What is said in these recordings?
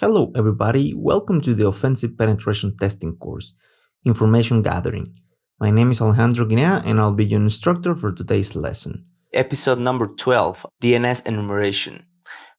Hello everybody, welcome to the Offensive Penetration Testing course, Information Gathering. My name is Alejandro Guinea and I'll be your instructor for today's lesson. Episode number 12, DNS Enumeration.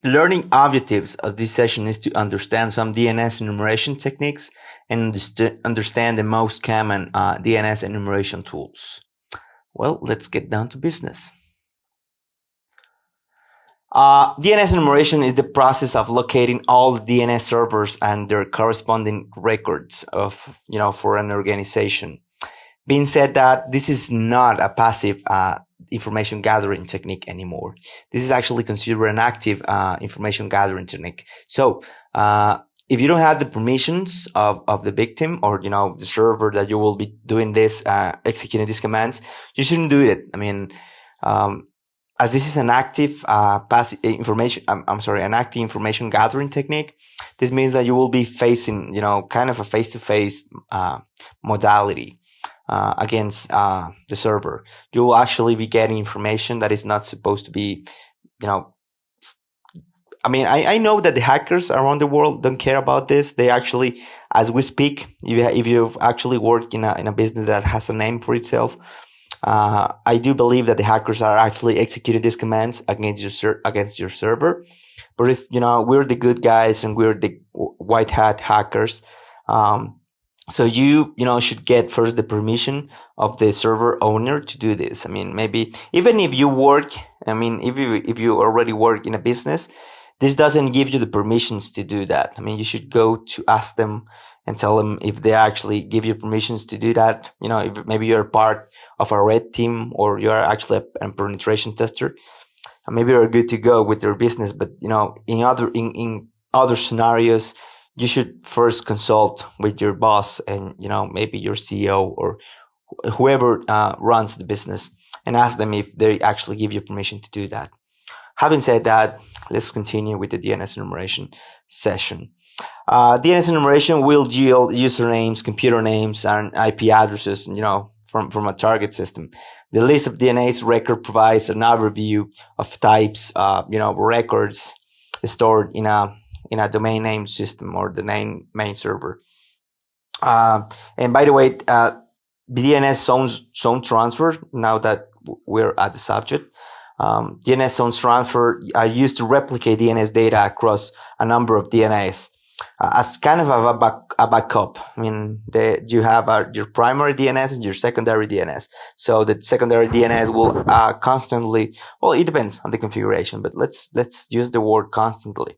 The learning objectives of this session is to understand some DNS enumeration techniques and understand the most common DNS enumeration tools. Well, let's get down to business. DNS enumeration is the process of locating all the DNS servers and their corresponding records for an organization. Being said that, this is not a passive information gathering technique anymore. This is actually considered an active information gathering technique. So if you don't have the permissions of the victim or the server that you will be doing this executing these commands, you shouldn't do it. I mean, as this is an active an active information gathering technique, this means that you will be facing kind of a face-to-face modality against the server. You will actually be getting information that is not supposed to be, I know that the hackers around the world don't care about this. They actually, as we speak, if you've actually worked in a business that has a name for itself, I do believe that the hackers are actually executing these commands against your server. But if we're the good guys and we're the white hat hackers, so you should get first the permission of the server owner to do this. I mean, maybe even if you work, if you already work in a business, this doesn't give you the permissions to do that. I mean, you should go to ask them and tell them if they actually give you permissions to do that. If maybe you're part of a red team or you're actually a penetration tester, maybe you're good to go with your business. But in other scenarios, you should first consult with your boss and maybe your CEO or whoever runs the business and ask them if they actually give you permission to do that. Having said that, let's continue with the DNS enumeration session. DNS enumeration will yield usernames, computer names, and IP addresses, from a target system. The list of DNS record provides an overview of types, records stored in a domain name system or the main server. And by the way, DNS zone transfer, now that we're at the subject, DNS zone transfer are used to replicate DNS data across a number of DNS as kind of a backup. I mean, you have your primary DNS and your secondary DNS. So the secondary DNS will constantly, well, it depends on the configuration, but let's use the word constantly.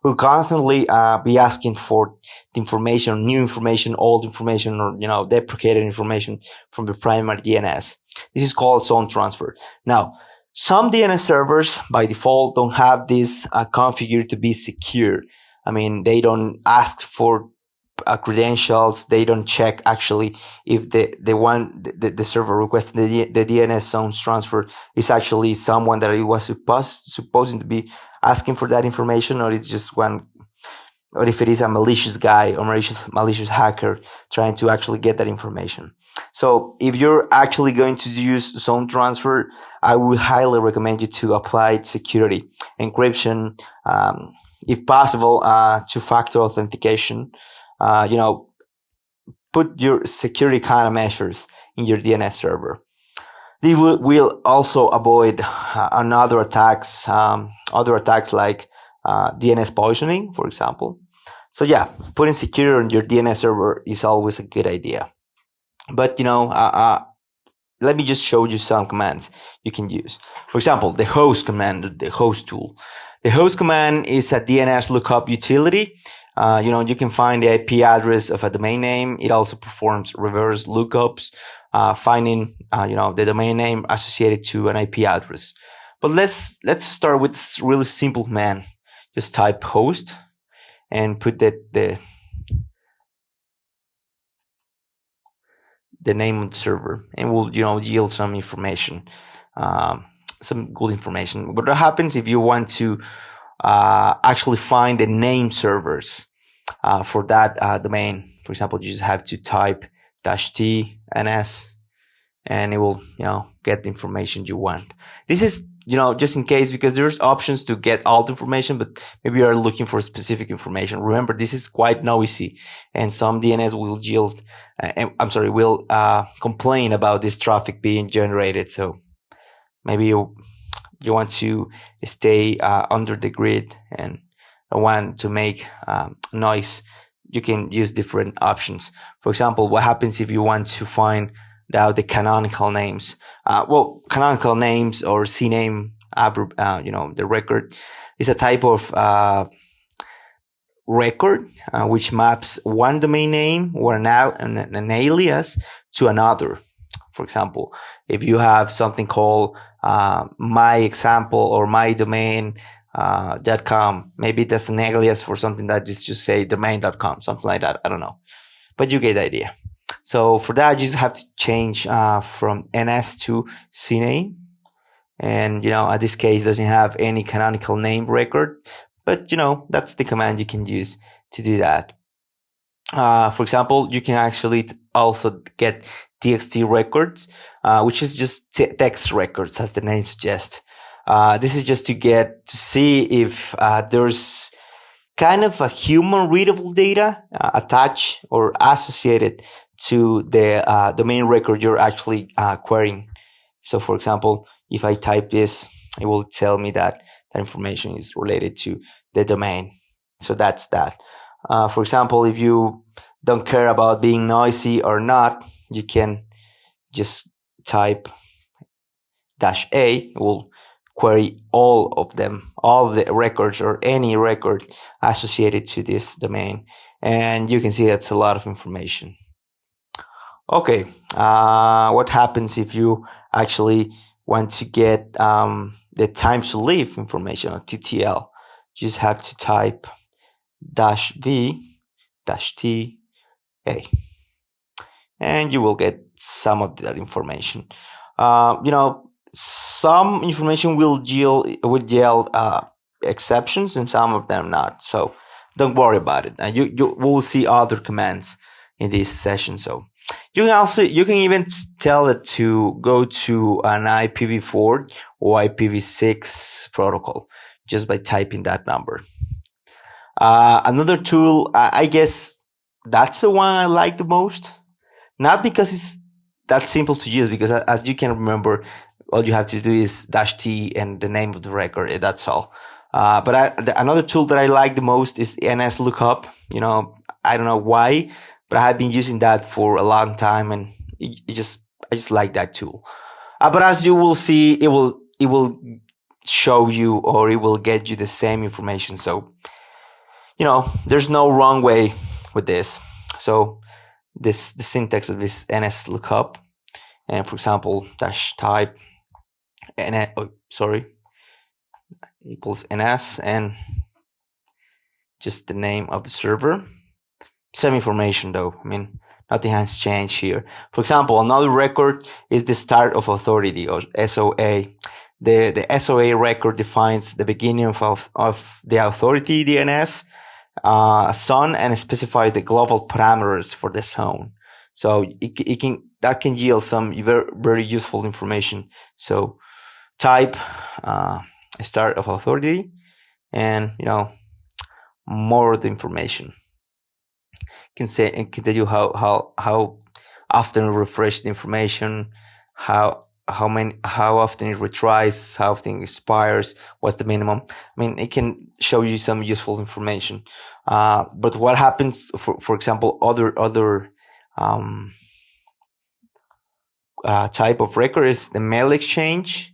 Will constantly be asking for the information, new information, old information, or deprecated information from the primary DNS. This is called zone transfer. Now, some DNS servers by default don't have this configured to be secure. I mean, they don't ask for credentials. They don't check actually if the server requesting the DNS zone transfer is actually someone that it was supposed to be asking for that information, or it's just one, or if it is a malicious guy or malicious hacker trying to actually get that information. So if you're actually going to use zone transfer, I would highly recommend you to apply security, encryption, if possible, two-factor authentication. Put your security countermeasures in your DNS server. This will also avoid other attacks like DNS poisoning, for example. So yeah, putting security on your DNS server is always a good idea. But let me just show you some commands you can use. For example, the host command, the host tool. The host command is a DNS lookup utility. You can find the IP address of a domain name. It also performs reverse lookups, finding the domain name associated to an IP address. But let's start with this really simple command. Just type host and put the name of the server, and will yield some information, some good information. But what happens if you want to actually find the name servers for that domain? For example, you just have to type -t ns and it will get the information you want. This is just in case, because there's options to get all the information, but maybe you are looking for specific information. Remember, this is quite noisy, and some DNS will yield, will complain about this traffic being generated. So maybe you want to stay under the grid and want to make noise. You can use different options. For example, what happens if you want to find out the canonical names? Canonical names or CNAME, the record is a type of record which maps one domain name or an alias to another. For example, if you have something called my example or my domain .com, maybe that's an alias for something that is just say domain.com, something like that. I don't know, but you get the idea. So for that, you just have to change from NS to CNAME. And, at this case, doesn't have any canonical name record, but, that's the command you can use to do that. For example, you can actually also get TXT records, which is just text records, as the name suggests. This is just to see if there's kind of a human readable data attached or associated to the domain record you're actually querying. So, for example, if I type this, it will tell me that that information is related to the domain. So that's that. For example, if you don't care about being noisy or not, you can just type -A. It will query all of them, all of the records or any record associated to this domain. And you can see that's a lot of information. Okay, what happens if you actually want to get the time to leave information, or TTL? You just have to type -V -T A, and you will get some of that information. Some information will yield exceptions, and some of them not. So don't worry about it. You will see other commands in this session. So you can even tell it to go to an IPv4 or IPv6 protocol just by typing that number. Another tool, I guess that's the one I like the most. Not because it's that simple to use, because as you can remember, all you have to do is -T and the name of the record. That's all. But another tool that I like the most is NS lookup. I don't know why, but I have been using that for a long time, and I just like that tool. But as you will see, it will show you, or it will get you the same information. So there's no wrong way with this. So the syntax of this NS lookup, and for example, -type equals NS and just the name of the server. Same information though. Nothing has changed here. For example, another record is the start of authority, or SOA. The SOA record defines the beginning of the authority DNS zone and specifies the global parameters for the zone. So that can yield some very, very useful information. So type start of authority, and more of the information. Can tell you how often refresh the information, how often it retries, how often it expires, what's the minimum. It can show you some useful information. But what happens, for example, other type of record is the mail exchange.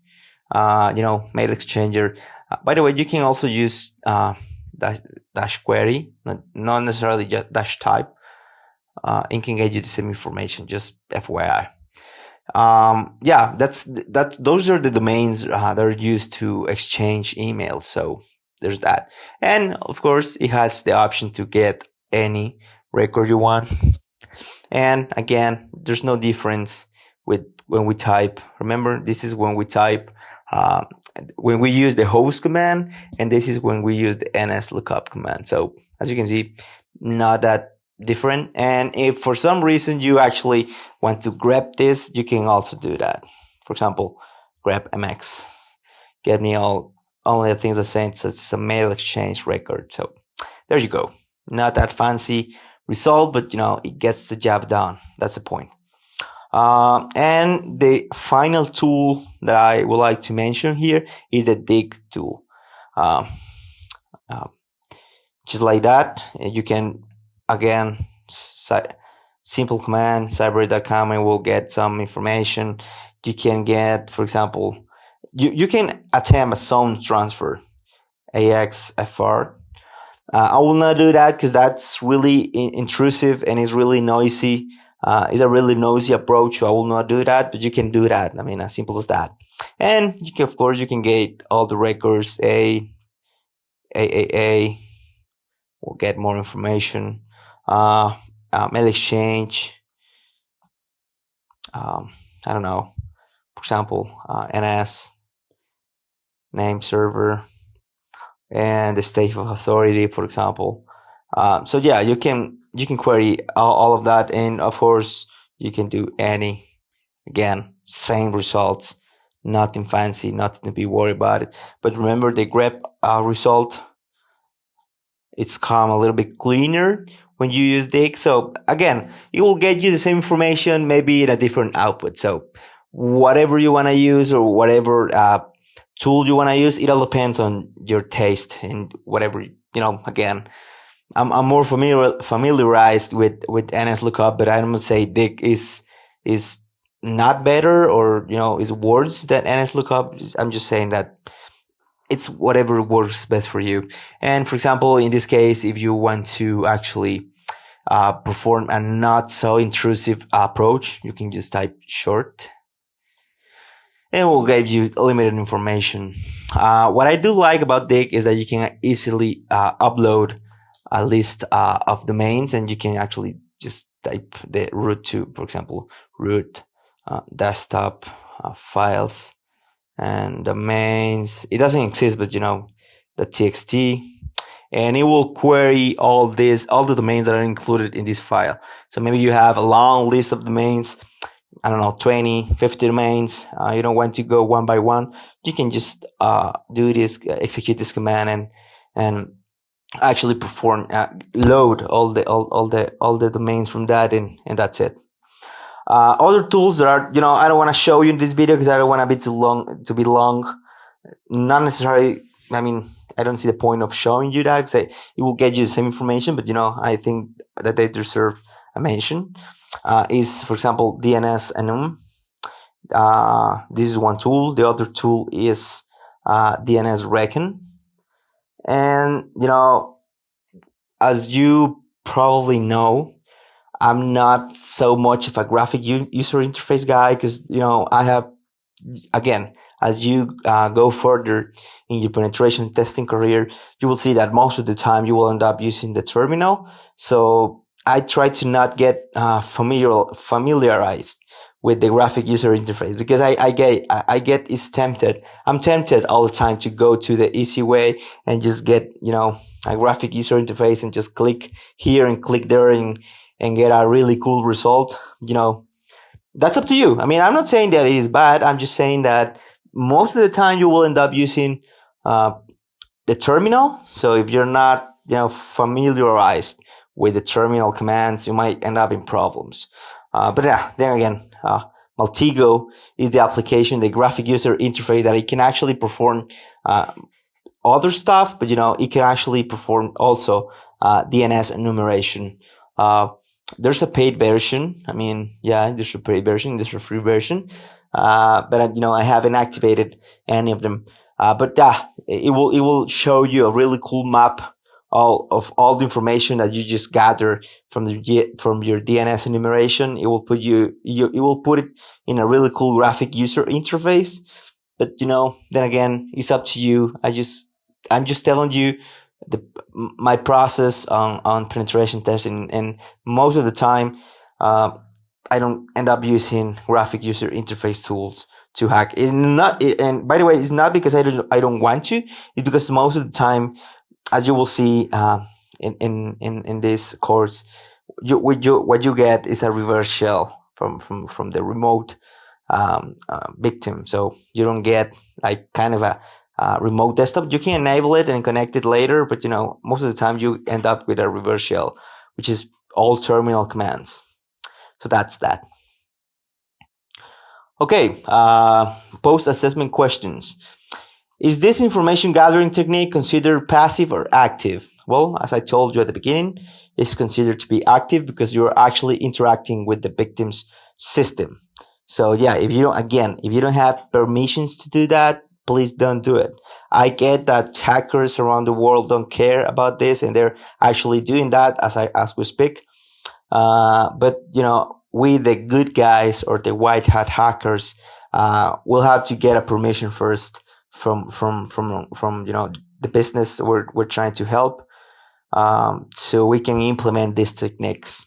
Mail exchanger. By the way, you can also use dash query, not necessarily just -type. It can get you the same information, just FYI. Those are the domains that are used to exchange emails. So there's that. And of course, it has the option to get any record you want. And again, there's no difference with when we type. Remember, this is when we type, when we use the host command, and this is when we use the NS lookup command. So as you can see, not that different. And if for some reason you actually want to grep this, you can also do that. For example, grep MX. get me only the things I sent, such as a mail exchange record. So there you go. Not that fancy result, but it gets the job done. That's the point. And the final tool that I would like to mention here is the dig tool. Um, uh, just like that, you can, again, simple command, cyber.com, and we'll get some information. You can get, for example, you can attempt a zone transfer, AXFR. I will not do that because that's really intrusive and is really noisy. It's a really noisy approach, so I will not do that. But you can do that. I mean, as simple as that. And you can, of course, you can get all the records. A. We'll get more information. Mail exchange. I don't know. For example, NS name server and the state of authority, for example. So yeah, you can query all of that, and of course you can do any. Again, same results, nothing fancy, nothing to be worried about it. But remember, the grep result, it's come a little bit cleaner when you use dig. So again, it will get you the same information, maybe in a different output. So whatever you want to use or whatever tool you want to use, it all depends on your taste and whatever. Again, I'm more familiarized with NS lookup, but I don't say dig is not better or is worse than NS lookup. I'm just saying that it's whatever works best for you. And for example, in this case, if you want to actually perform a not so intrusive approach, you can just type short and it will give you limited information. What I do like about dig is that you can easily upload a list of domains, and you can actually just type the root to, for example, root desktop files and domains. It doesn't exist, but the txt, and it will query all the domains that are included in this file. So maybe you have a long list of domains, I don't know, 20, 50 domains. You don't want to go one by one. You can just do this, execute this command, and actually perform load all the domains from that, and that's it. Other tools that are, I don't want to show you in this video because I don't want to be long. Not necessarily. I mean, I don't see the point of showing you that because it will get you the same information, but I think that they deserve a mention. Is, for example, DNS enum. This is one tool. The other tool is DNS reckon. And as you probably know, I'm not so much of a graphic user interface guy because I have, again, as you go further in your penetration testing career, you will see that most of the time you will end up using the terminal. So I try to not get familiarized with the graphic user interface because I'm tempted all the time to go to the easy way and just get a graphic user interface and just click here and click there and get a really cool result. That's up to you. I mean, I'm not saying that it is bad. I'm just saying that most of the time you will end up using the terminal. So if you're not familiarized with the terminal commands, you might end up in problems. But yeah, then again, Maltego is the application, the graphic user interface that it can actually perform other stuff, but it can actually perform also DNS enumeration. There's a paid version. I mean, yeah, there's a paid version, there's a free version, but I haven't activated any of them. But it will show you a really cool map of all the information that you just gather from your DNS enumeration. It will put it will put it in a really cool graphic user interface. But then again, it's up to you. I'm just telling you my process on penetration testing, and most of the time, I don't end up using graphic user interface tools to hack. It's not, and by the way, it's not because I don't want to. It's because most of the time, as you will see in this course, what you get is a reverse shell from the remote victim. So you don't get like kind of a remote desktop. You can enable it and connect it later, but most of the time you end up with a reverse shell, which is all terminal commands. So that's that. Okay, post-assessment questions. Is this information gathering technique considered passive or active? Well, as I told you at the beginning, it's considered to be active because you're actually interacting with the victim's system. So yeah, if you don't have permissions to do that, please don't do it. I get that hackers around the world don't care about this, and they're actually doing that as we speak. But we, the good guys or the white hat hackers, will have to get a permission first from the business we're trying to help, so we can implement these techniques.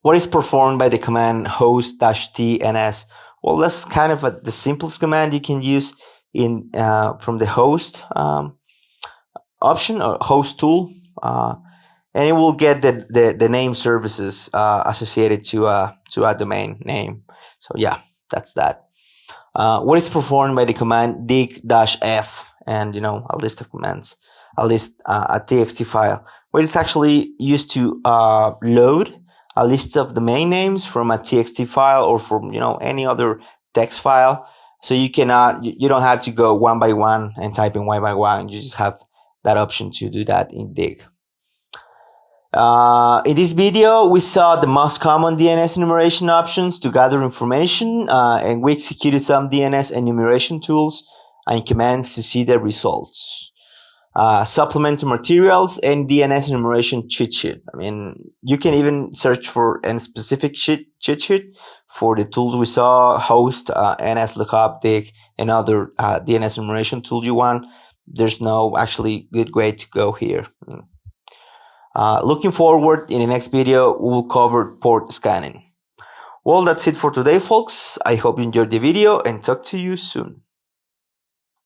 What is performed by the command host-DNS? Well, that's kind of the simplest command you can use in from the host option or host tool, and it will get the name services associated to a domain name. So yeah, that's that. What is performed by the command dig-f, and a list of commands, a txt file, where it's actually used to load a list of domain names from a txt file or from any other text file. So you don't have to go one by one and type in one by one. You just have that option to do that in dig. In this video, we saw the most common DNS enumeration options to gather information, and we executed some DNS enumeration tools and commands to see the results. Supplemental materials and DNS enumeration cheat sheet. I mean, you can even search for a specific cheat sheet for the tools we saw: host, NS lookup, dig, and other DNS enumeration tool you want. There's no actually good way to go here. Looking forward, in the next video, we will cover port scanning. Well, that's it for today, folks. I hope you enjoyed the video and talk to you soon.